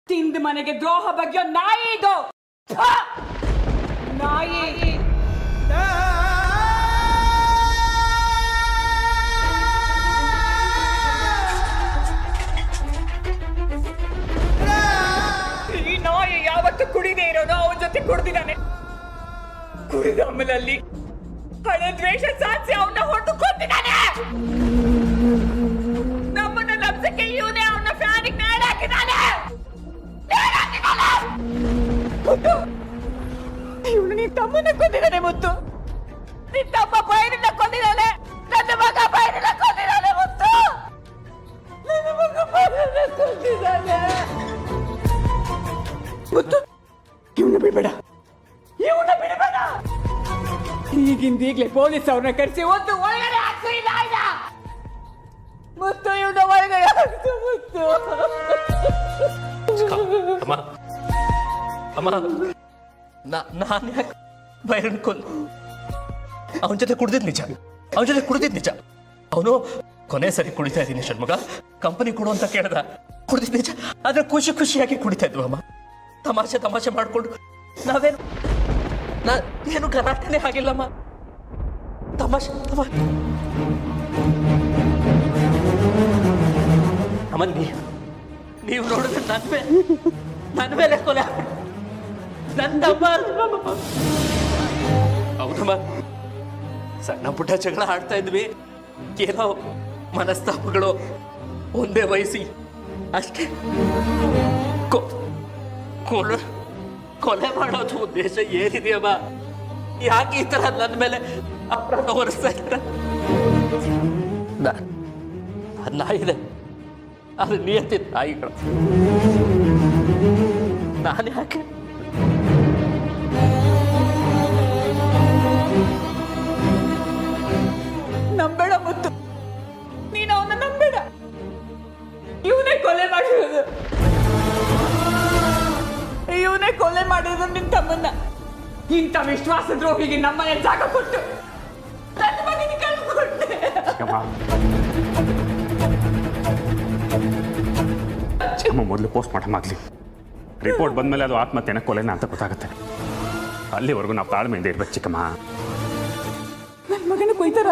ತಿಂದ ಮನೆಗೆ ದ್ರೋಹ ಬಗೆಯೋ ನಾಯಿ ಇದು. ಥ! ನಾಯಿ. ಈ ನಾಯಿ ಯಾವತ್ತು ಕುಡಿದೇ ಇರೋದು ಅವನ ಜೊತೆ ಕುಡ್ದಿದ್ದಾನೆ. ಕುಡಿದ ಆಮೇಲೆ ಅಲ್ಲಿ ಹಳೆ ದ್ವೇಷ ಸಾಧಿಸಿ ಅವನ್ನ ಹೊಡೆದು ಕೊಂದಿದ್ದಾನೆ. ನಮ್ಮನ್ನ ಲಬ್ಸಕ್ಕೆ ಇವನೇ ಅವನ ಫ್ಯಾನಿಗೆ ನೇಣು ಹಾಕಿದ್ದಾನೆ. ಇವನು ನಿನ್ ತಮ್ಮನ ಕೊಂದಿದ್ದಾನೆ. ಮುತ್ತು, ನಿನ್ ತಮ್ಮ ಬೈರಿನ ಕೊಂದಿದ್ದಾನೆ. ನನ್ನ ಮಗ ಬೈರಿನ ಕೊಂದಿದ್ದಾನೆ. ಮುತ್ತು, ನನ್ನ ಮಗ ಬೈರಿನ ಕೊಂದಿದ್ದಾನೆ. ಮುತ್ತು, ಇವನ್ನ ಬಿಡಬೇಡ, ಇವನ್ನ ಬಿಡಬೇಡ. ಈಗಿಂದ ಈಗಲೇ ಪೊಲೀಸ್ ಅವ್ರನ್ನ ಕರೆಸಿ ಒಂದು ಒಳಗಡೆ ಹಾಕ್ಸು. ಇಲ್ಲ ಇಲ್ಲ ಮುತ್ತು, ಇವನ್ನ ಒಳಗಡೆ ಹಾಕ್ಸು. ಮುತ್ತು, ಅಮ್ಮ, ನಾನು ಯಾಕೆ ಬೈರನ್ ಕೊಲ್? ಅವನ ಜೊತೆ ಕುಡ್ದಿದ್ ನಿಜ. ಅವನು ಕೊನೆ ಸರಿ ಕುಡಿತಾ ಇದ್ದೀನಿ ಷಣ್ಮುಗ, ಕಂಪನಿ ಕೊಡು ಅಂತ ಕೇಳ್ದ. ಕುಡ್ದಿದ್ ನಿಜ, ಆದ್ರೆ ಖುಷಿಯಾಗಿ ಕುಡಿತಾ ಇದ್ವು ಅಮ್ಮ. ತಮಾಷೆ ಮಾಡ್ಕೊಂಡು ಏನು ಗಲಾಟೆನೇ ಆಗಿಲ್ಲಮ್ಮ. ತಮಾಷೆ ಅಮ್ಮ, ನೀವು ನೋಡಿದ್ರೆ ನನ್ನ ಮೇಲೆ ಕೊಲೆ. ನನ್ನ ಹೌದಮ್ಮ, ಸಣ್ಣ ಪುಟ್ಟ ಜಗಳ ಆಡ್ತಾ ಇದ್ವಿ, ಏನೋ ಮನಸ್ತಾಪಗಳು, ಒಂದೇ ವಯಸ್ಸಿ ಅಷ್ಟೇ. ಕೊಲೆ ಮಾಡೋದು ಉದ್ದೇಶ ಏನಿದೆಯಮ್ಮ? ಯಾಕೆ ಈ ತರ ನನ್ನ ಮೇಲೆ ಅಪರಾಧ ಹೊರಿಸ್ತಾ ಇದ್ದೀರ? ನಾಯಿದೆ, ಅದು ನಿಯತಿ ನಾಯಿಗಳು. ನಾನು ಯಾಕೆ ನಂಬೇಡ ಮುತ್ತು, ನೀನು ಅವನ ನಂಬೇಡ. ಇವನೇ ಕೊಲೆ ಮಾಡಿರೋದು. ನಿನ್ ತಮ್ಮನ್ನ. ಇಂಥ ವಿಶ್ವಾಸ ದ್ರೋಹಿಗೆ ನಮ್ಮನೆ ಜಾಗ ಕೊಟ್ಟು ನನ್ನ ಮಗನಿಗೆ ಕಳ್ಕೊಂಡೆ. ಮೊದಲು ಪೋಸ್ಟ್ ಮಾರ್ಟಮ್ ಆಗಲಿ, ರಿಪೋರ್ಟ್ ಬಂದಮೇಲೆ ಅದು ಆತ್ಮಹತ್ಯೆನ ಕೊಲೆನ ಅಂತ ಗೊತ್ತಾಗುತ್ತೆ. ಅಲ್ಲಿವರೆಗೂ ನಾವು ತಾಳ್ಮೆಯಿಂದ ಇರ್ಬೇಕು ಚಿಕ್ಕಮ್ಮ. ನನ್ನ ಮಗನ ಕೊಯ್ತಾರ.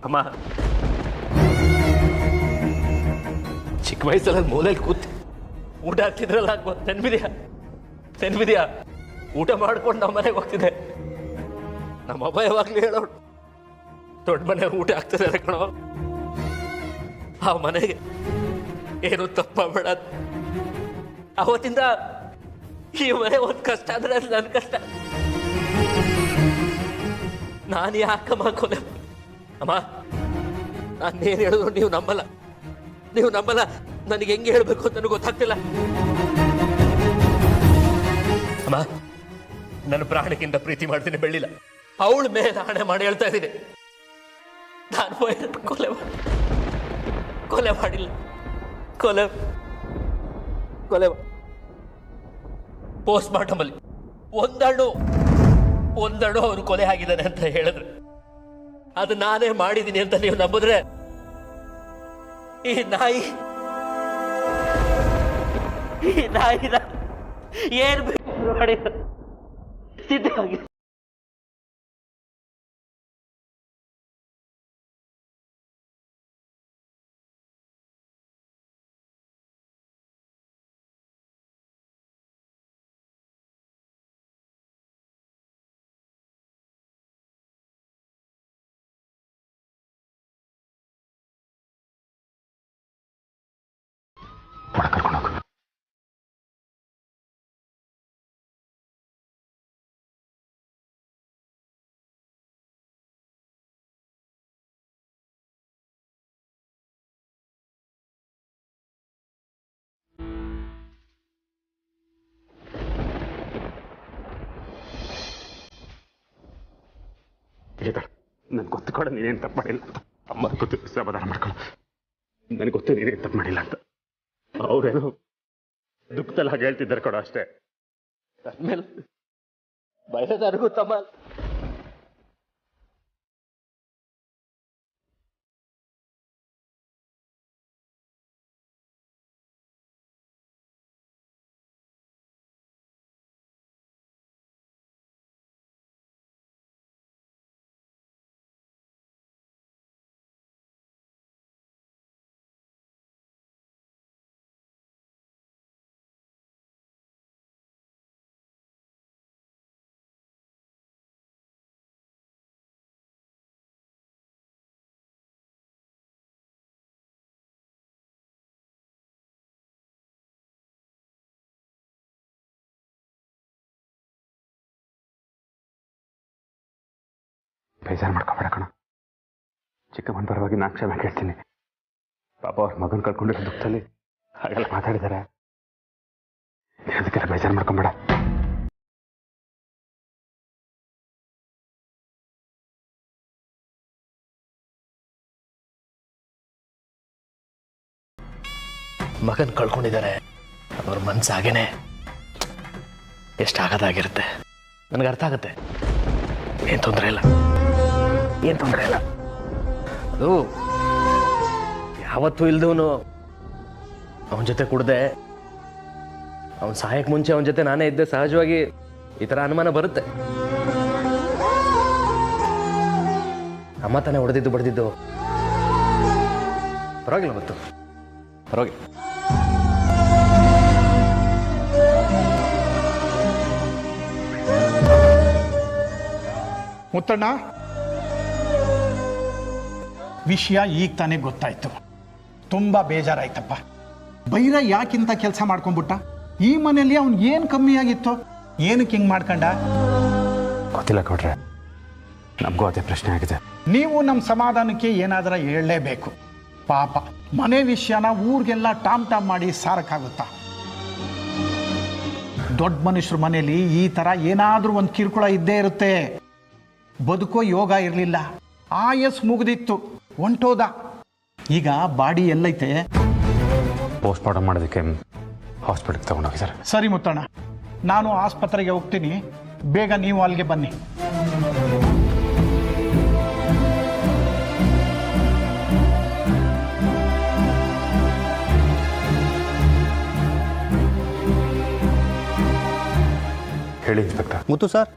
ಅಮ್ಮ, ಚಿಕ್ಕ ವಯಸ್ಸಲ್ಲಿ ಮೂಲೆಯಲ್ಲಿ ಕೂತಿ ಊಟ ಆಗ್ತಿದ್ರಲ್ಲ, ನೆನ್ಪಿದ್ಯಾ? ಊಟ ಮಾಡ್ಕೊಂಡು ನಮ್ಮ ಮನೆಗೆ ಹೋಗ್ತಿದ್ದೆ. ನಮ್ಮ ಅಬ್ಬ ಯಾವಾಗ್ಲೂ ಹೇಳೋಳು, ದೊಡ್ಡ ಮನೆ ಊಟ ಆಗ್ತದೆ ಕಣೋ, ಆ ಮನೆಗೆ ಏನು ತಪ್ಪಾಗಬೇಡ. ಅವತ್ತಿಂದ ಈ ಮನೆ ಒಂದು ಕಷ್ಟ ಅಂದ್ರೆ ಅದು ನನ್ನ ಕಷ್ಟ. ನಾನು ಯಾಕಮ್ಮ ಕೊಲೆ? ಅಮ್ಮ, ನಾನೇನು ಹೇಳಿದ್ರು ನೀವು ನಂಬಲ್ಲ. ನನಗೆ ಹೆಂಗೆ ಹೇಳ್ಬೇಕು ಅಂತ ನನಗೆ ಗೊತ್ತಾಗ್ತಿಲ್ಲ. ಅಮ್ಮ, ನನ್ನ ಪ್ರಾಣಕ್ಕಿಂತ ಪ್ರೀತಿ ಮಾಡ್ತೀನಿ ಬೆಳ್ಳಿಲ್ಲ. ಅವಳ ಮೇಲೆ ಹಣೆ ಮಾಡಿ ಹೇಳ್ತಾ ಇದ್ದೀನಿ, ನಾನು ಕೊಲೆ ಮಾಡಿಲ್ಲ. ಕೊಲೆ ಪೋಸ್ಟ್ ಮಾರ್ಟಮ್ ಅಲ್ಲಿ ಒಂದಣ್ಣು ಅವನು ಕೊಲೆ ಆಗಿದ್ದಾನೆ ಅಂತ ಹೇಳಿದ್ರೆ ಅದು ನಾನೇ ಮಾಡಿದ್ದೀನಿ ಅಂತ ನೀವು ನಂಬಿದ್ರೆ, ಈ ನಾಯಿನ ಏನ್ ಬೇಕು ಮಾಡಿ ಸಿದ್ಧವಾಗಿ ನನಗೆ ಗೊತ್ತು ಕೂಡ ನೀನೇನು ತಪ್ಪು ಮಾಡಿಲ್ಲ ಅಂತ. ಅಮ್ಮ ಗೊತ್ತು, ಸಮಾಧಾನ ಮಾಡ್ಕೊಳ್ಳೋ. ನನಗೆ ಗೊತ್ತು ನೀನೇನು ತಪ್ಪು ಮಾಡಿಲ್ಲ ಅಂತ. ಅವರೇನು ದುಃಖದಲ್ಲಿ ಹಾಗೆ ಹೇಳ್ತಿದ್ದಾರೆ ಕೊಡೋ ಅಷ್ಟೇ. ಆದ್ಮೇಲೆ ಬಯಸದಾರ್ಗೂ ತಮ್ಮ ಬೇಜಾರು ಮಾಡ್ಕೊಬೇಡ ಕಣ. ಚಿಕ್ಕಮ್ಮನ ಪರವಾಗಿ ನಾನು ಕ್ಷಮೆ ಕೇಳ್ತೀನಿ. ಪಾಪ ಅವ್ರ ಮಗನ ಕಳ್ಕೊಂಡಿರೋ ದುಃಖದಲ್ಲಿ ಹಾಗೆಲ್ಲ ಮಾತಾಡಿದ್ದಾರೆ. ಅದಕ್ಕೆಲ್ಲ ಬೇಜಾರು ಮಾಡ್ಕೊಂಬೇಡ. ಮಗನ್ ಕಳ್ಕೊಂಡಿದ್ದಾರೆ, ಅವ್ರ ಮನ್ಸು ಹಾಗೇನೆ ಎಷ್ಟು ಆಗೋದಾಗಿರುತ್ತೆ. ನನಗೆ ಅರ್ಥ ಆಗುತ್ತೆ. ಏನು ತೊಂದರೆ ಇಲ್ಲ, ಏನು ತೊಂದರೆ ಇಲ್ಲ. ಅದು ಯಾವತ್ತೂ ಇಲ್ದವನು ಅವನ ಜೊತೆ ಕುಡ್ದೆ, ಅವನ ಸಹಾಯಕ್ಕೆ ಮುಂಚೆ ಅವನ ಜೊತೆ ನಾನೇ ಇದ್ದೆ. ಸಹಜವಾಗಿ ಈ ಥರ ಅನುಮಾನ ಬರುತ್ತೆ. ಅಮ್ಮ ತಾನೇ ಹೊಡೆದಿದ್ದು ಬಡ್ದಿದ್ದು. ಪರವಾಗಿಲ್ಲ, ಮತ್ತು ಪರವಾಗಿಲ್ಲ. ಮುತ್ತಣ್ಣ, ವಿಷಯ ಈಗ ತಾನೇ ಗೊತ್ತಾಯ್ತು. ತುಂಬ ಬೇಜಾರಾಯ್ತಪ್ಪ. ಬೈರ ಯಾಕಿಂತ ಕೆಲಸ ಮಾಡ್ಕೊಂಡ್ಬಿಟ್ಟ? ಈ ಮನೆಯಲ್ಲಿ ಅವ್ನು ಏನು ಕಮ್ಮಿ ಆಗಿತ್ತು? ಏನಕ್ಕೆ ಹಿಂಗೆ ಮಾಡ್ಕೊಂಡ? ಗೊತ್ತಿಲ್ಲ ಕೊಡ್ರೆ, ನಮಗೂ ಅದೇ ಪ್ರಶ್ನೆ ಆಗಿದೆ. ನೀವು ನಮ್ಮ ಸಮಾಧಾನಕ್ಕೆ ಏನಾದರೂ ಹೇಳಲೇಬೇಕು. ಪಾಪ ಮನೆ ವಿಷಯನ ಊರಿಗೆಲ್ಲ ಟಾಮ್ ಟಾಮ್ ಮಾಡಿ ಸಾರಕ್ಕಾಗುತ್ತಾ? ದೊಡ್ಡ ಮನುಷ್ಯರ ಮನೆಯಲ್ಲಿ ಈ ಥರ ಏನಾದರೂ ಒಂದು ಕಿರುಕುಳ ಇದ್ದೇ ಇರುತ್ತೆ. ಬದುಕೋ ಯೋಗ ಇರಲಿಲ್ಲ, ಆಯಸ್ ಮುಗಿದಿತ್ತು, ಹೊಂಟೋದ. ಈಗ ಬಾಡಿ ಎಲ್ಲೈತೆ? ಪೋಸ್ಟ್ ಮಾರ್ಟಮ್ ಮಾಡೋದಕ್ಕೆ ಹಾಸ್ಪಿಟಲ್ಗೆ ತಗೊಂಡೋಗಿದ್ದಾರೆ. ಸರಿ ಮುತ್ತಣ್ಣ, ನಾನು ಆಸ್ಪತ್ರೆಗೆ ಹೋಗ್ತೀನಿ. ಬೇಗ ನೀವು ಅಲ್ಲಿಗೆ ಬನ್ನಿ. ಹೇಳಿ ಇನ್ಸ್ಪೆಕ್ಟರ್. ಮುತ್ತು ಸರ್,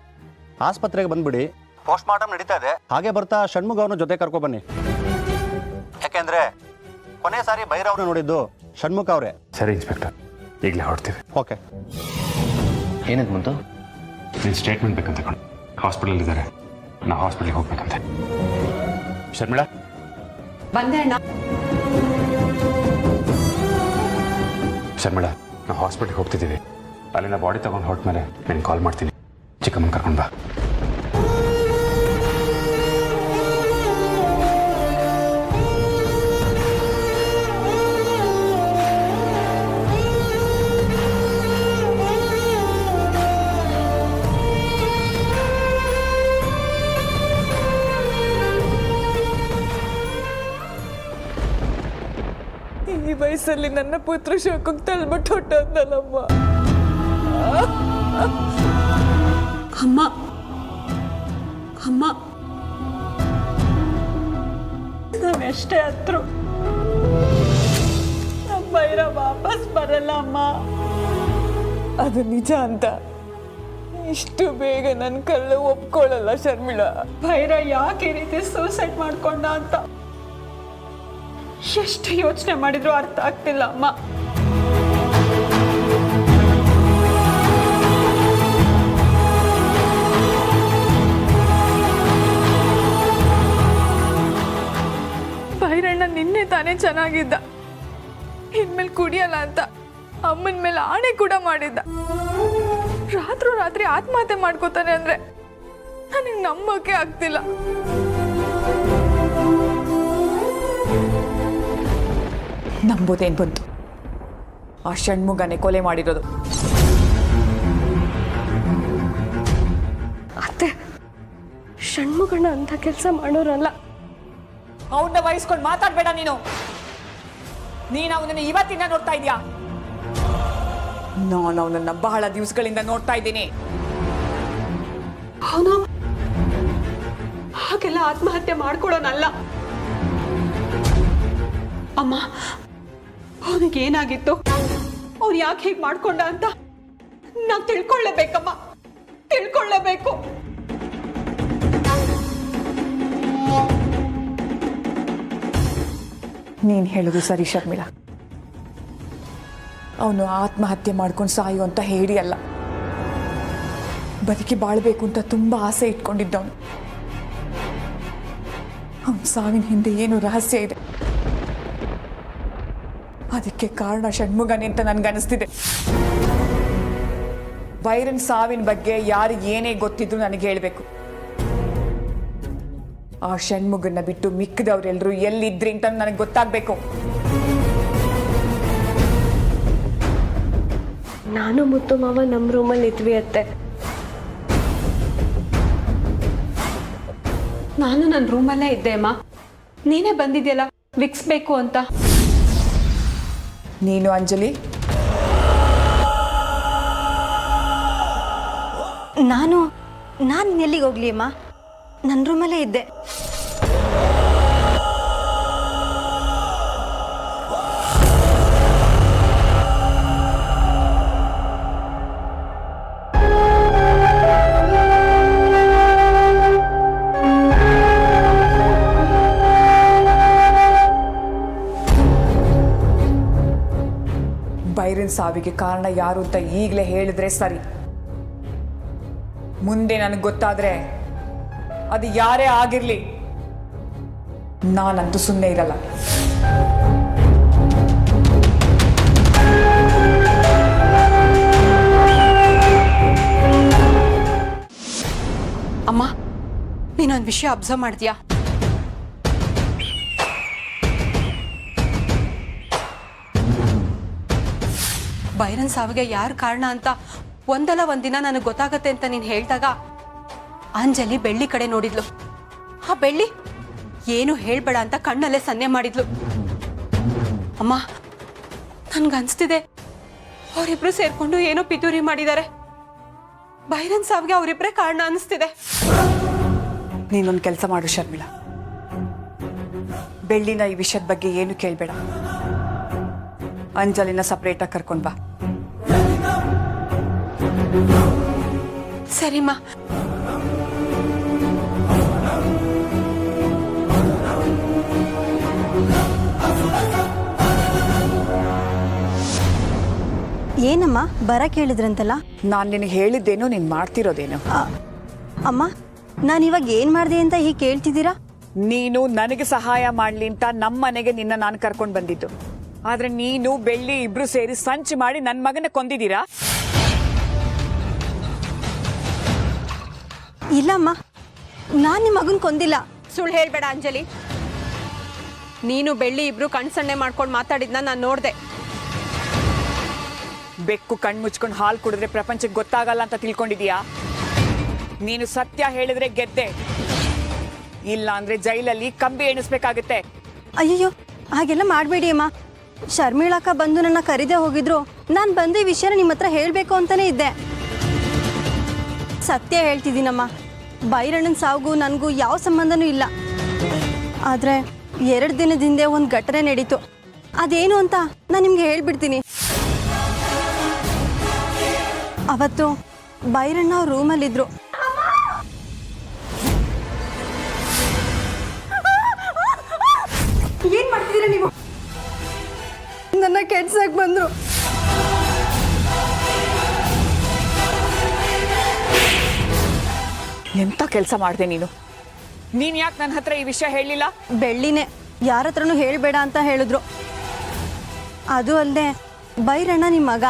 ಆಸ್ಪತ್ರೆಗೆ ಬಂದ್ಬಿಡಿ. ಪೋಸ್ಟ್ ಮಾರ್ಟಮ್ ನಡೀತಾ ಇದೆ. ಹಾಗೆ ಬರ್ತಾ ಷಣ್ಮುಗ ಅವ್ರನ್ನ ಜೊತೆ ಕರ್ಕೊ ಬನ್ನಿ. ಯಾಕೆಂದ್ರೆ ಕೊನೆ ಸಾರಿ ಭೈರವ್ರನ್ನ ನೋಡಿದ್ದು ಷಣ್ಮುಖ ಅವರೇ. ಸರಿ ಇನ್ಸ್ಪೆಕ್ಟರ್, ಈಗಲೇ ಹೊರಡ್ತೀವಿ. ಓಕೆ. ಏನಿದೆ ಮುಂತು? ನೀನು ಸ್ಟೇಟ್ಮೆಂಟ್ ಬೇಕಂತ ಕಣ. ಹಾಸ್ಪಿಟಲ್ ಇದ್ದಾರೆ, ನಾವು ಹಾಸ್ಪಿಟ್ಲಿಗೆ ಹೋಗ್ಬೇಕಂತೆ. ಶರ್ಮಿಳಾ ಬಂದೆ ಅಣ್ಣ. ಶರ್ಮಿಳಾ, ನಾವು ಹಾಸ್ಪಿಟ್ಲಿಗೆ ಹೋಗ್ತಿದ್ದೀವಿ. ಅಲ್ಲಿಂದ ಬಾಡಿ ತಗೊಂಡು ಹೊರಟ್ಮೇಲೆ ನಾನು ಕಾಲ್ ಮಾಡ್ತೀನಿ. ಚಿಕ್ಕಮ್ಮನ ಕರ್ಕೊಂಡು ಬಾ. ಈ ವಯಸ್ಸಲ್ಲಿ ನನ್ನ ಪುತ್ರ ಶೋಕಕ್ಕೆ ತಳ್ಬಿಟ್ಟು ಹೊಟ್ಟೋದ್ನಲ್ಲಮ್ಮ. ಅಮ್ಮ ಅಮ್ಮ, ನಾವೆಷ್ಟೇ ಹತ್ರ ನಮ್ಮ ಭೈರ ವಾಪಸ್ ಬರಲ್ಲ ಅಮ್ಮ. ಅದು ನಿಜ ಅಂತ ಇಷ್ಟು ಬೇಗ ನನ್ನ ಕಳ್ಳು ಒಪ್ಕೊಳ್ಳಲ್ಲ ಶರ್ಮಿಳಾ. ಭೈರ ಯಾಕೆ ಈ ರೀತಿ ಸೂಸೈಡ್ ಮಾಡ್ಕೊಂಡ ಅಂತ ಎಷ್ಟು ಯೋಚನೆ ಮಾಡಿದ್ರು ಅರ್ಥ ಆಗ್ತಿಲ್ಲ ಅಮ್ಮ. ಭೈರಣ್ಣ ನಿನ್ನೆ ತಾನೇ ಚೆನ್ನಾಗಿದ್ದ, ಇನ್ಮೇಲೆ ಕುಡಿಯಲ್ಲ ಅಂತ ಅಮ್ಮನ ಮೇಲೆ ಆಣೆ ಕೂಡ ಮಾಡಿದ್ದ. ರಾತ್ರಿ ಆತ್ಮಹತ್ಯೆ ಮಾಡ್ಕೋತಾನೆ ಅಂದ್ರೆ ನನಗೆ ನಂಬಕ್ಕೆ ಆಗ್ತಿಲ್ಲ. ನಂಬೋದೇನು ಬಂತು? ಆ ಷಣ್ಮುಗನೇ ಕೊಲೆ ಮಾಡಿರೋದು. ಅತ್ತೆ, ಷಣ್ಮುಗಣ್ಣ ಅಂತ ಕೆಲಸ ಮಾಡೋರಲ್ಲ. ಅವನ್ನ ವಹಿಸ್ಕೊಂಡು ಮಾತಾಡ್ಬೇಡ ನೀನು. ನೀನು ಅವನನ್ನ ಇವತ್ತಿಂದ ನೋಡ್ತಾ ಇದೀಯಾ? ನಾನು ಅವನನ್ನ ಬಹಳ ದಿವಸಗಳಿಂದ ನೋಡ್ತಾ ಇದ್ದೀನಿ. ಅವನು ಹಾಗೆಲ್ಲ ಆತ್ಮಹತ್ಯೆ ಮಾಡ್ಕೊಳ್ಳೋನಲ್ಲ ಅಮ್ಮ. ಅವನಿಗೆ ಏನಾಗಿತ್ತು, ಅವ್ನು ಯಾಕೆ ಹೀಗೆ ಮಾಡ್ಕೊಂಡ ಅಂತ ನಾವು ತಿಳ್ಕೊಳ್ಳೇಬೇಕಮ್ಮ, ತಿಳ್ಕೊಳ್ಳೇಬೇಕು. ನೀನು ಹೇಳೋದು ಸರಿ ಶರ್ಮಿಳಾ. ಅವನು ಆತ್ಮಹತ್ಯೆ ಮಾಡ್ಕೊಂಡು ಸಾಯು ಅಂತ ಹೇಳಿ ಅಲ್ಲ, ಬದುಕಿ ಬಾಳ್ಬೇಕು ಅಂತ ತುಂಬಾ ಆಸೆ ಇಟ್ಕೊಂಡಿದ್ದವನು. ಅವನ ಸಾವಿನ ಹಿಂದೆ ಏನು ರಹಸ್ಯ ಇದೆ, ಅದಕ್ಕೆ ಕಾರಣ ಷಣ್ಮುಗನೇ ಅಂತ ನನ್ಗನ್ನಿಸ್ತಿದೆ. ಬೈರನ್ ಸಾವಿನ ಬಗ್ಗೆ ಯಾರಿಗೆ ಏನೇ ಗೊತ್ತಿದ್ರು ನನಗೆ ಹೇಳಬೇಕು. ಆ ಷಣ್ಮುಗನ್ನ ಬಿಟ್ಟು ಮಿಕ್ಕಿದವ್ರೆಲ್ಲರೂ ಎಲ್ಲಿದ್ರಿ ಅಂತ ನನಗೆ ಗೊತ್ತಾಗಬೇಕು. ನಾನು ಮುತ್ತು ಮಾವ ನಮ್ಮ ರೂಮಲ್ಲಿ ಇದ್ವಿ ಅತ್ತೆ. ನಾನು ನನ್ನ ರೂಮಲ್ಲೇ ಇದ್ದೆ ಅಮ್ಮ. ನೀನೇ ಬಂದಿದ್ಯಲ್ಲ ವಿಕ್ಸ್ ಬೇಕು ಅಂತ. ನೀನು ಅಂಜಲಿ? ನಾನು ಎಲ್ಲಿಗೆ ಹೋಗ್ಲಿ ಅಮ್ಮ, ನನ್ನ ರೂಮಲ್ಲೇ ಇದ್ದೆ. ಬೈರನ್ ಸಾವಿಗೆ ಕಾರಣ ಯಾರು ಅಂತ ಈಗಲೇ ಹೇಳಿದ್ರೆ ಸರಿ. ಮುಂದೆ ನನಗೆ ಗೊತ್ತಾದ್ರೆ ಅದು ಯಾರೇ ಆಗಿರ್ಲಿ, ನಾನಂತೂ ಸುಮ್ಮನೆ ಇರಲ್ಲ. ಅಮ್ಮ, ನೀನೊಂದು ವಿಷಯ ಅಬ್ಸರ್ವ್ ಮಾಡ್ತೀಯಾ? ಬೈರನ್ ಸಾವಿಗೆ ಯಾರು ಕಾರಣ ಅಂತ ಒಂದಲ್ಲ ಒಂದಿನ ನನಗೆ ಗೊತ್ತಾಗತ್ತೆ ಅಂತ ನೀನು ಹೇಳಿದಾಗ ಅಂಜಲಿ ಬೆಳ್ಳಿ ಕಡೆ ನೋಡಿದ್ಲು. ಆ ಬೆಳ್ಳಿ ಏನು ಹೇಳ್ಬೇಡ ಅಂತ ಕಣ್ಣಲ್ಲೇ ಸನ್ನೆ ಮಾಡಿದ್ಲು. ಅಮ್ಮ, ನನ್ಗನ್ಸ್ತಿದೆ ಅವರಿಬ್ರು ಸೇರ್ಕೊಂಡು ಏನೋ ಪಿತೂರಿ ಮಾಡಿದ್ದಾರೆ. ಬೈರನ್ ಸಾವಿಗೆ ಅವರಿಬ್ರೇ ಕಾರಣ ಅನಿಸ್ತಿದೆ. ನೀನೊಂದು ಕೆಲಸ ಮಾಡು ಶರ್ಮಿಳಾ, ಬೆಳ್ಳಿನ ಈ ವಿಷಯದ ಬಗ್ಗೆ ಏನು ಕೇಳಬೇಡ. ಅಂಜಲಿನ ಸಪ್ರೇಟಾಗಿ ಕರ್ಕೊಂಡು ಬಾ. ಸರಿಮ್ಮ. ಏನಮ್ಮ ಬರಕ್ಕೆ ಹೇಳಿದ್ರಂತಲ್ಲ? ನಾನು ನಿನಗೆ ಹೇಳಿದ್ದೇನು, ನೀನು ಮಾಡ್ತಿರೋದೇನು? ಅಮ್ಮ, ನಾನು ಇವಾಗ ಏನು ಮಾಡಿದೆ ಅಂತ ಹೀಗೆ ಕೇಳ್ತಿದ್ದೀರಾ? ನೀನು ನನಗೆ ಸಹಾಯ ಮಾಡಲಿ ಅಂತ ನಮ್ಮ ಮನೆಗೆ ನಿನ್ನ ನಾನು ಕರ್ಕೊಂಡು ಬಂದಿದ್ದು. ಆದ್ರೆ ನೀನು ಬೆಳ್ಳಿ ಇಬ್ರು ಸೇರಿ ಸಂಚು ಮಾಡಿ ನನ್ನ ಮಗನ ಕೊಂದಿದ್ದೀರಾ? ಇಲ್ಲಮ್ಮ, ನಾನು ನಿಮ್ಮ ಮಗನ ಕೊಂದಿಲ್ಲ. ಸುಳ್ಳು ಹೇಳ್ಬೇಡ ಅಂಜಲಿ. ನೀನು ಬೆಳ್ಳಿ ಇಬ್ರು ಕಣ್ಸಣ್ಣೆ ಮಾಡ್ಕೊಂಡು ಮಾತಾಡಿದ್ನ ನಾನು ನೋಡಿದೆ. ಬೆಕ್ಕು ಕಣ್ಣು ಮುಚ್ಕೊಂಡು ಹಾಲು ಕುಡಿದ್ರೆ ಪ್ರಪಂಚಕ್ಕೆ ಗೊತ್ತಾಗಲ್ಲ ಅಂತ ತಿಳ್ಕೊಂಡಿದೀಯಾ? ನೀನು ಸತ್ಯ ಹೇಳಿದ್ರೆ ಗೆದ್ದೆ, ಇಲ್ಲ ಅಂದ್ರೆ ಜೈಲಲ್ಲಿ ಕಂಬಿ ಎಣಿಸ್ಬೇಕಾಗತ್ತೆ. ಅಯ್ಯಯ್ಯೋ, ಹಾಗೆಲ್ಲ ಮಾಡಬೇಡಿ ಅಮ್ಮ. ಶರ್ಮಿಳಕ್ಕ ಬಂದು ನನ್ನ ಕರೀದೆ ಹೋಗಿದ್ರು, ನಾನು ಬಂದು ಈ ವಿಷಯನ ನಿಮ್ಮ ಹತ್ರ ಹೇಳಬೇಕು ಅಂತಾನೆ ಇದ್ದೆ. ಸತ್ಯ ಹೇಳ್ತಿದ್ದೀನಮ್ಮ, ಬೈರಣ್ಣನ ಸಾವುಗೂ ನನಗೂ ಯಾವ ಸಂಬಂಧನೂ ಇಲ್ಲ. ಆದರೆ 2 ದಿನದ ಹಿಂದೆ ಒಂದು ಘಟನೆ ನಡೀತು. ಅದೇನು ಅಂತ ನಾನು ನಿಮ್ಗೆ ಹೇಳ್ಬಿಡ್ತೀನಿ. ಅವತ್ತು ಬೈರಣ್ಣ ಅವ್ರ ರೂಮಲ್ಲಿದ್ರು. ಏನ್ ಮಾಡ್ತಿದ್ದೀರಾ ನೀವು? ನನ್ನ ಕೆಡ್ಸಕ್ ಬಂದ್ರು. ಎಂತ ಕೆಲಸ ಮಾಡಿದೆ ನೀನು? ನೀನ್ ಯಾಕೆ ನನ್ನ ಹತ್ರ ಈ ವಿಷಯ ಹೇಳಿಲ್ಲ? ಬೆಳ್ಳಿನೇ ಯಾರ ಹತ್ರನೂ ಹೇಳಬೇಡ ಅಂತ ಹೇಳಿದ್ರು. ಅದು ಅಲ್ಲದೆ ಬೈರಣ್ಣ ನಿಮ್ಮ ಮಗ.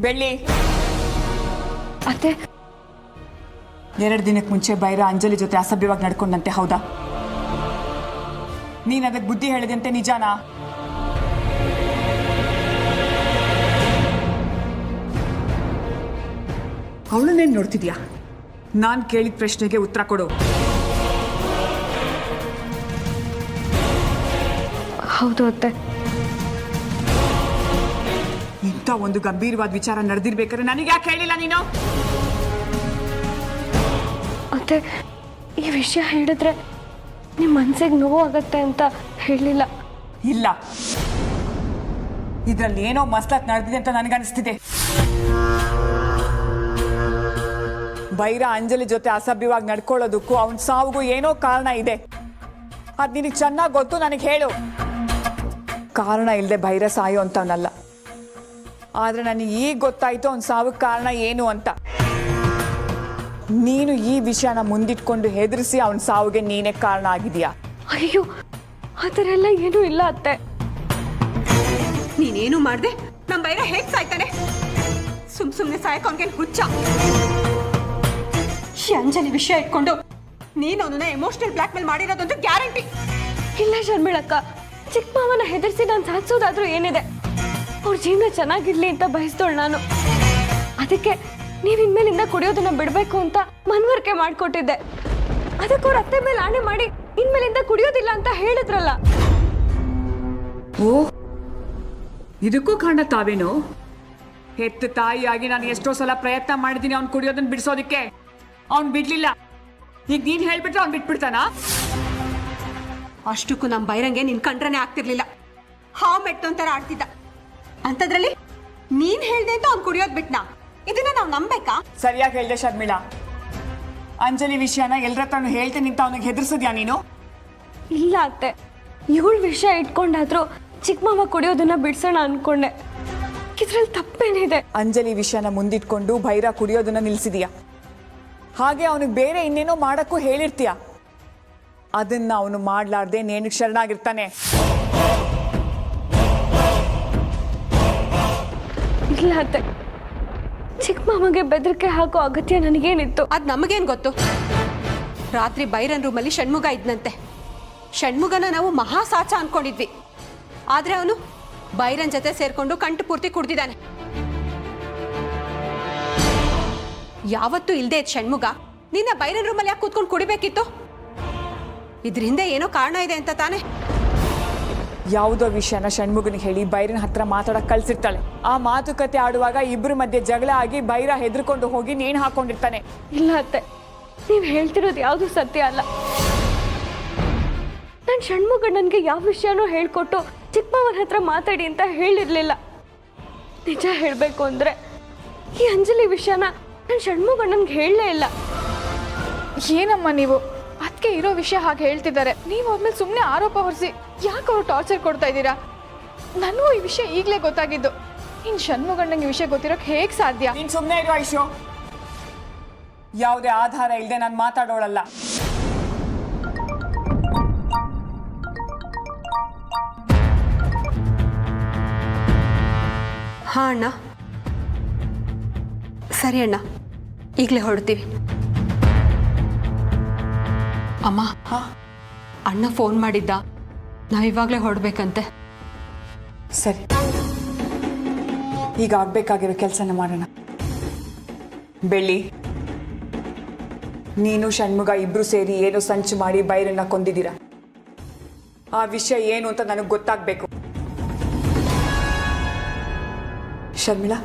ಬೆಳ್ಳಿ, ಅತ್ತೆ, 2 ದಿನಕ್ಕೆ ಮುಂಚೆ ಬೈರ ಅಂಜಲಿ ಜೊತೆ ಅಸಭ್ಯವಾಗಿ ನಡ್ಕೊಂಡಂತೆ, ಹೌದಾ? ನೀನ್ ಅದಕ್ಕೆ ಬುದ್ಧಿ ಹೇಳಿದಂತೆ ನಿಜಾನಾ? ಅವಳನ್ನೇನು ನೋಡ್ತಿದ್ಯಾ? ನಾನು ಕೇಳಿದ ಪ್ರಶ್ನೆಗೆ ಉತ್ತರ ಕೊಡು. ಹೌದು ಅತ್ತೆ. ಇಂಥ ಒಂದು ಗಂಭೀರವಾದ ವಿಚಾರ ನಡೆದಿರ್ಬೇಕಾದ್ರೆ ನನಗೆ ಯಾಕೆ ಹೇಳಿಲ್ಲ ನೀನು? ಅತ್ತೆ, ಈ ವಿಷಯ ಹೇಳಿದ್ರೆ ನಿಮ್ಮ ಮನಸ್ಸಿಗೆ ನೋವು ಆಗತ್ತೆ ಅಂತ ಹೇಳಲಿಲ್ಲ. ಇಲ್ಲ, ಇದರಲ್ಲಿ ಏನೋ ಮಸ್ಲತ್ ನಡೆದಿದೆ ಅಂತ ನನಗನ್ನಿಸ್ತಿದೆ. ಬೈರ ಅಂಜಲಿ ಜೊತೆ ಅಸಭ್ಯವಾಗಿ ನಡ್ಕೊಳ್ಳೋದಕ್ಕೂ ಅವನ ಸಾವಿಗೂ ಏನೋ ಕಾರಣ ಇದೆ. ಅದು ನಿನಗೆ ಚೆನ್ನಾಗಿ ಗೊತ್ತು, ನನಗೆ ಹೇಳು. ಕಾರಣ ಇಲ್ಲದೆ ಬೈರ ಸಾಯೋ ಅಂತವನಲ್ಲ. ಆದರೆ ನನಗೆ ಈಗ ಗೊತ್ತಾಯ್ತು ಅವನ ಸಾವಿಗೆ ಕಾರಣ ಏನು ಅಂತ. ನೀನು ಈ ವಿಷಯನ ಮುಂದಿಟ್ಕೊಂಡು ಹೆದರಿಸಿ ಅವನ ಸಾವಿಗೆ ನೀನೇ ಕಾರಣ ಆಗಿದೆಯಾ? ಅಯ್ಯೋ, ಆ ಥರ ಎಲ್ಲ ಏನೂ ಇಲ್ಲ ಅತ್ತೆ. ನೀನೇನು ಮಾಡ್ದೆ ನಮ್ಮ ಬೈರ ಹೇಗ್ ಸಾಯ್ತಾನೆ? ಸುಮ್ನೆ ಸಾಯಕ್ಕೆ ಅವನಿಗೇನು ಹುಚ್ಚ? ಈ ಅಂಜಲಿ ವಿಷಯ ಇಟ್ಕೊಂಡು ನೀನು ಅವನನ್ನ ಎಮೋಷನಲ್ ಬ್ಲ್ಯಾಕ್ ಮೇಲ್ ಮಾಡಿರೋದಂತೂ ಗ್ಯಾರಂಟಿ. ಇಲ್ಲ ಶರ್ಮಿಳಕ್ಕ, ಚಿಕ್ಕ ಮಾವನ ಹೆದರ್ಸಿ ನಾನು ಸಾಧಿಸೋದಾದ್ರೂ ಏನಿದೆ? ಅವ್ರ ಜೀವನ ಚೆನ್ನಾಗಿರ್ಲಿ ಅಂತ ಬಯಸ್ದೋಳು ನಾನು. ಅದಕ್ಕೆ ನೀವು ಇನ್ಮೇಲಿಂದ ಕುಡಿಯೋದನ್ನ ಬಿಡಬೇಕು ಅಂತ ಮನವರಿಕೆ ಮಾಡಿಕೊಟ್ಟಿದ್ದೆ. ಅದಕ್ಕೆ ಅವ್ರ ಅತ್ತೆ ಮೇಲೆ ಆಣೆ ಮಾಡಿ ಇನ್ಮೇಲಿಂದ ಕುಡಿಯೋದಿಲ್ಲ ಅಂತ ಹೇಳಿದ್ರಲ್ಲ. ಓ, ಇದಕ್ಕೂ ಕಾರಣ ತಾವೇನು? ಹೆತ್ತ ತಾಯಿಯಾಗಿ ನಾನು ಎಷ್ಟೋ ಸಲ ಪ್ರಯತ್ನ ಮಾಡಿದ್ದೀನಿ ಅವ್ನು ಕುಡಿಯೋದನ್ನ ಬಿಡಿಸೋದಕ್ಕೆ. ಅವ್ನು ಬಿಡ್ಲಿಲ್ಲ. ಈಗ ನೀನು ಹೇಳ್ಬಿಟ್ರೆ ಅವ್ನು ಬಿಟ್ಬಿಡ್ತಾನಾ? ಅಷ್ಟಕ್ಕೂ ನಮ್ಮ ಬೈರಂಗೆ ನಿನ್ ಕಂಡ್ರನೇ ಆಗ್ತಿರ್ಲಿಲ್ಲ. ಹಾವು ಮೆಟ್ಟೊಂಥರ ಆಡ್ತಿದ್ದ. ಅಂಥದ್ರಲ್ಲಿ ನೀನ್ ಹೇಳ್ದೆ ಅಂತ ಅವ್ನು ಕುಡಿಯೋದ್ ಬಿಟ್ನಾ? ಇದನ್ನ ನಾವು ನಂಬೇಕಾ? ಸರಿಯಾಗಿ ಹೇಳ್ದೆ ಶರ್ಮಿಳಾ. ಅಂಜಲಿ ವಿಷಯನ ಎಲ್ಲರ ಹತ್ರನೂ ಹೇಳ್ತೇನೆ ನಿಂತ ಅವನಿಗೆ ಹೆದರ್ಸಿದ್ಯಾ ನೀನು? ಇಲ್ಲ ಅತ್ತೆ, ಇವಳ ವಿಷಯ ಇಟ್ಕೊಂಡಾದ್ರೂ ಚಿಕ್ಕ ಮಾವ ಕುಡಿಯೋದನ್ನ ಬಿಡ್ಸೋಣ ಅನ್ಕೊಂಡೆ. ಇದ್ರಲ್ಲಿ ತಪ್ಪೇನಿದೆ? ಅಂಜಲಿ ವಿಷಯನ ಮುಂದಿಟ್ಕೊಂಡು ಭೈರ ಕುಡಿಯೋದನ್ನ ನಿಲ್ಸಿದೀಯಾ. ಹಾಗೆ ಅವನಿಗೆ ಬೇರೆ ಇನ್ನೇನೋ ಮಾಡಕ್ಕೂ ಹೇಳಿರ್ತೀಯ. ಅದನ್ನ ಅವನು ಮಾಡ್ಲಾರ್ದೆ ನೇಣಿಗೆ ಶರಣಾಗಿರ್ತಾನೆ. ಇಲ್ಲ ಅತ್ತೆ, ಚಿಕ್ಕ ಮಾಮಗೆ ಬೆದರಿಕೆ ಹಾಕೋ ಅಗತ್ಯ ನನಗೇನಿತ್ತು? ಅದ್ ನಮಗೇನ್ ಗೊತ್ತು? ರಾತ್ರಿ ಬೈರನ್ ರೂಮಲ್ಲಿ ಷಣ್ಮುಗ ಇದ್ನಂತೆ. ಷಣ್ಮುಗನ ನಾವು ಮಹಾಸಾಚ ಅನ್ಕೊಂಡಿದ್ವಿ. ಆದ್ರೆ ಅವನು ಬೈರನ್ ಜೊತೆ ಸೇರ್ಕೊಂಡು ಕಂಟು ಪೂರ್ತಿ ಕುಡ್ದಿದ್ದಾನೆ. ಯಾವತ್ತೂ ಇಲ್ದೇ ಇದ್ ಷಣ್ಮುಗ ನಿನ್ನ ಬೈರನ್ ರೂಮಲ್ಲಿ ಯಾಕೆ ಕೂತ್ಕೊಂಡು ಕುಡಿಬೇಕಿತ್ತು? ಇದ್ರ ಹಿಂದೆ ಏನೋ ಕಾರಣ ಇದೆ ಅಂತ ತಾನೆ? ಯಾವುದೋ ವಿಷಯನ ಷಣ್ಮುಗನಿಗೆ ಹೇಳಿ ಬೈರನ್ ಹತ್ರ ಮಾತಾಡಕ್ ಕಳ್ಸಿರ್ತಾಳೆ. ಆ ಮಾತುಕತೆ ಆಡುವಾಗ ಇಬ್ರು ಮಧ್ಯೆ ಜಗಳ ಆಗಿ ಬೈರ ಹೆದರ್ಕೊಂಡು ಹೋಗಿ ನೇಣು ಹಾಕೊಂಡಿರ್ತಾನೆ. ಇಲ್ಲ ಅತ್ತೆ, ನೀವು ಹೇಳ್ತಿರೋದು ಯಾವುದು ಸತ್ಯ ಅಲ್ಲ. ನಾನು ಷಣ್ಮುಗ ನನಗೆ ಯಾವ ವಿಷಯನೂ ಹೇಳ್ಕೊಟ್ಟು ಚಿಕ್ಕಮ್ಮನ ಹತ್ರ ಮಾತಾಡಿ ಅಂತ ಹೇಳಿರ್ಲಿಲ್ಲ. ನಿಜ ಹೇಳಬೇಕು ಅಂದರೆ ಈ ಅಂಜಲಿ ವಿಷಯನ ನಾನು ಷಣ್ಮುಗ ನನಗೆ ಹೇಳಲೇ ಇಲ್ಲ. ಏನಮ್ಮ ನೀವು? ಅದಕ್ಕೆ ಇರೋ ವಿಷಯ ಹಾಗೆ ಹೇಳ್ತಿದ್ದಾರೆ, ನೀವು ಅವ್ರ ಸುಮ್ಮನೆ ಆರೋಪ ಹೊರಿಸಿ ಯಾಕೆ ಅವ್ರು ಟಾರ್ಚರ್ ಕೊಡ್ತಾ ಇದ್ದೀರಾ? ನನಗೂ ಈ ವಿಷಯ ಈಗಲೇ ಗೊತ್ತಾಗಿದ್ದು. ಇನ್ನು ಷಣ್ಮುಗಣ್ಣಂಗೆ ಈ ವಿಷಯ ಗೊತ್ತಿರೋಕೆ ಹೇಗೆ ಸಾಧ್ಯ? ನೀನು ಸುಮ್ಮನೆ ಇರೋ ಐಶು. ಯಾವುದೇ ಆಧಾರ ಇಲ್ಲದೆ ನಾನು ಮಾತಾಡೋಳಲ್ಲ. ಹಾ ಅಣ್ಣ, ಸರಿ ಅಣ್ಣ, ಈಗಲೇ ಹೊರಡ್ತೀವಿ. ಅಮ್ಮ, ಅಣ್ಣ ಫೋನ್ ಮಾಡಿದ್ದ, ನಾವಿವಾಗಲೇ ಹೊರಡ್ಬೇಕಂತೆ. ಸರಿ, ಈಗ ಆಗ್ಬೇಕಾಗಿರೋ ಕೆಲಸನ ಮಾಡೋಣ. ಬೆಳ್ಳಿ, ನೀನು ಷಣ್ಮುಗ ಇಬ್ರು ಸೇರಿ ಏನೋ ಸಂಚು ಮಾಡಿ ಬೈರನ್ನ ಕೊಂದಿದ್ದೀರಾ. ಆ ವಿಷಯ ಏನು ಅಂತ ನನಗೆ ಗೊತ್ತಾಗಬೇಕು. ಶರ್ಮಿಳಾ,